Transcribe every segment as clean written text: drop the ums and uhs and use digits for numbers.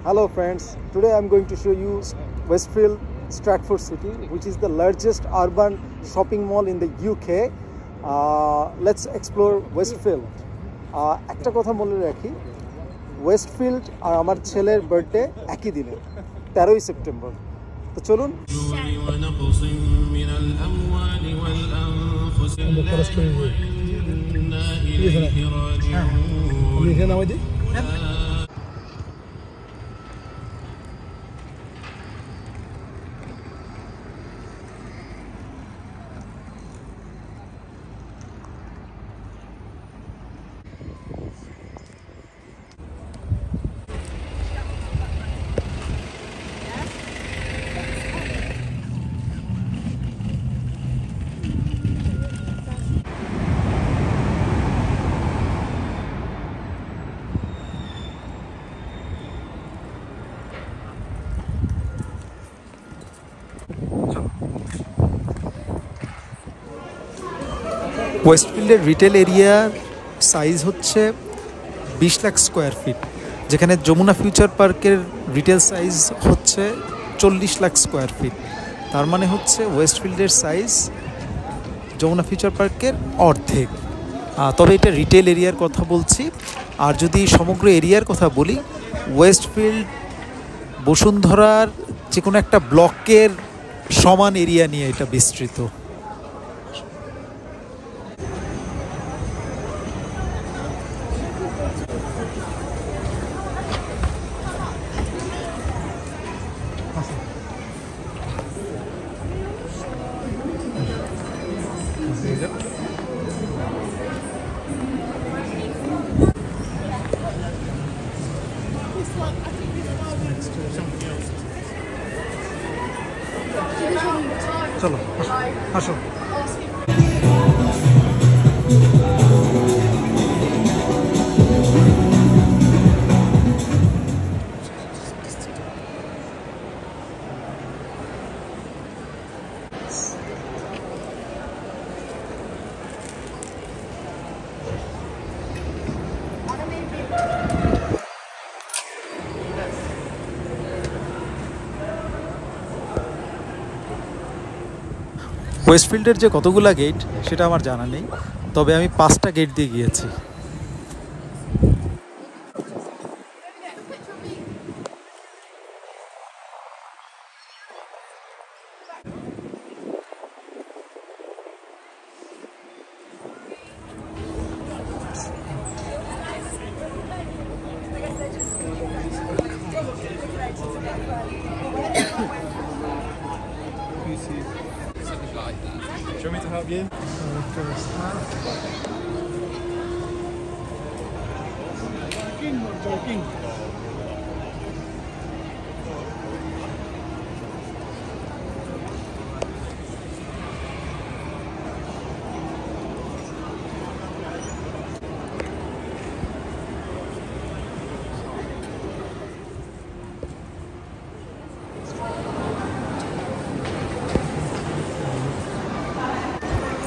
Hello friends, today I'm going to show you Westfield Stratford City, which is the largest urban shopping mall in the UK. Let's explore Westfield. একটা কথা বলে রাখি, Westfield আর আমার ছেলের birthday একই দিনে 13ই September. তো চলুন। ওয়েস্টফিল্ডের রিটেল এরিয়ার সাইজ হচ্ছে 20 লাখ স্কোয়ার ফিট, যেখানে যমুনা ফিউচার পার্কের রিটেল সাইজ হচ্ছে 40 লাখ স্কোয়ার ফিট। তার মানে হচ্ছে ওয়েস্টফিল্ডের সাইজ যমুনা ফিউচার পার্কের অর্ধেক। তবে এটা রিটেল এরিয়ার কথা বলছি। আর যদি সমগ্র এরিয়ার কথা বলি, ওয়েস্টফিল্ড বসুন্ধরার যে কোনো একটা ব্লকের সমান এরিয়া নিয়ে এটা বিস্তৃত। চলো আসো। ওয়েস্টফিল্ডের যে কতগুলা গেট সেটা আমার জানা নেই, তবে আমি 5টা গেট দিয়ে গিয়েছি। Do you want me to help you? Joking.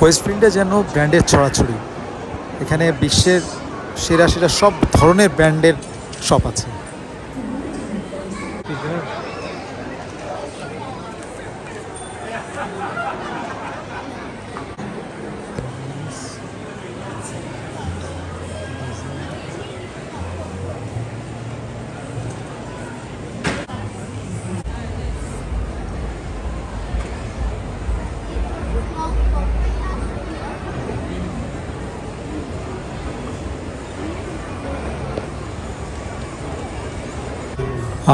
ওয়েস্টফিল্ডে যেন ব্র্যান্ডের ছড়াছড়ি। এখানে বিশ্বের সেরা সেরা সব ধরনের ব্র্যান্ডের শপ আছে।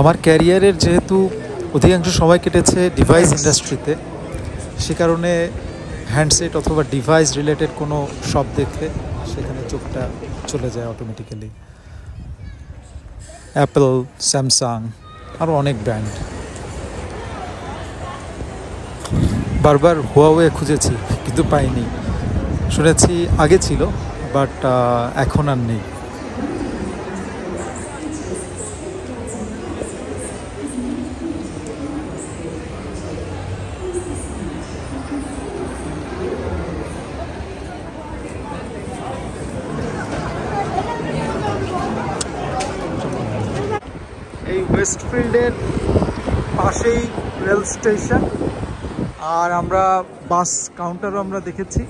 আমার ক্যারিয়ারের যেহেতু অধিকাংশ সময় কেটেছে ডিভাইস ইন্ডাস্ট্রিতে, সে কারণে হ্যান্ডসেট অথবা ডিভাইস রিলেটেড কোনো শপ দেখলে সেখানে চোখটা চলে যায় অটোমেটিক্যালি। অ্যাপল, স্যামসাং, আরও অনেক ব্র্যান্ড। বারবার হুয়াওয়ে খুঁজেছি কিন্তু পাইনি। শুনেছি আগে ছিল, বাট এখন আর নেই। ওয়েস্টফিল্ডের পাশেই রেল স্টেশন, আর আমরা বাস কাউন্টারও আমরা দেখেছি।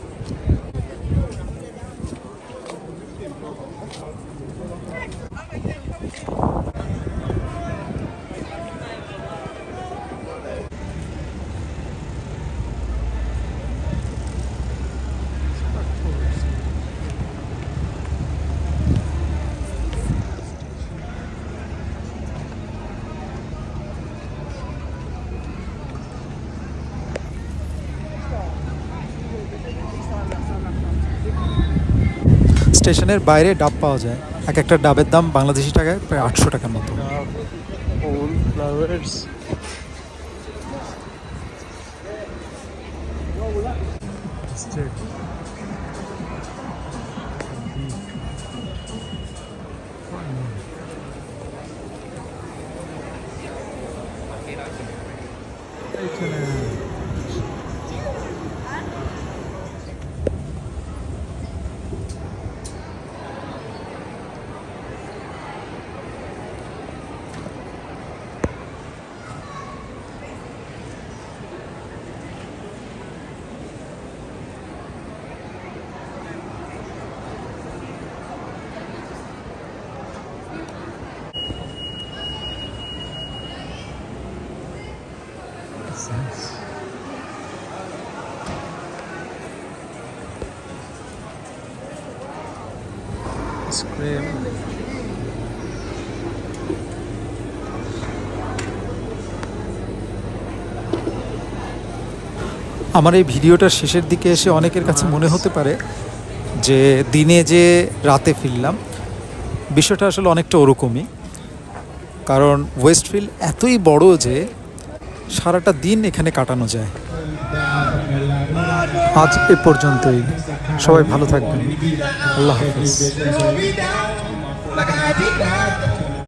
স্টেশনের বাইরে ডাব পাওয়া যায়, এক একটা ডাবের দাম বাংলাদেশি টাকায় প্রায় 800 টাকার মতো। আমার এই ভিডিওটার শেষের দিকে এসে অনেকের কাছে মনে হতে পারে যে দিনে যে রাতে ফিরলাম, বিষয়টা আসলে অনেকটা ওরকমই। কারণ ওয়েস্টফিল্ড এতই বড় যে সারাটা দিন এখানে কাটানো যায়। আজ এ পর্যন্তই, সবাই ভালো থাকবেন, আল্লাহ হাফেজ।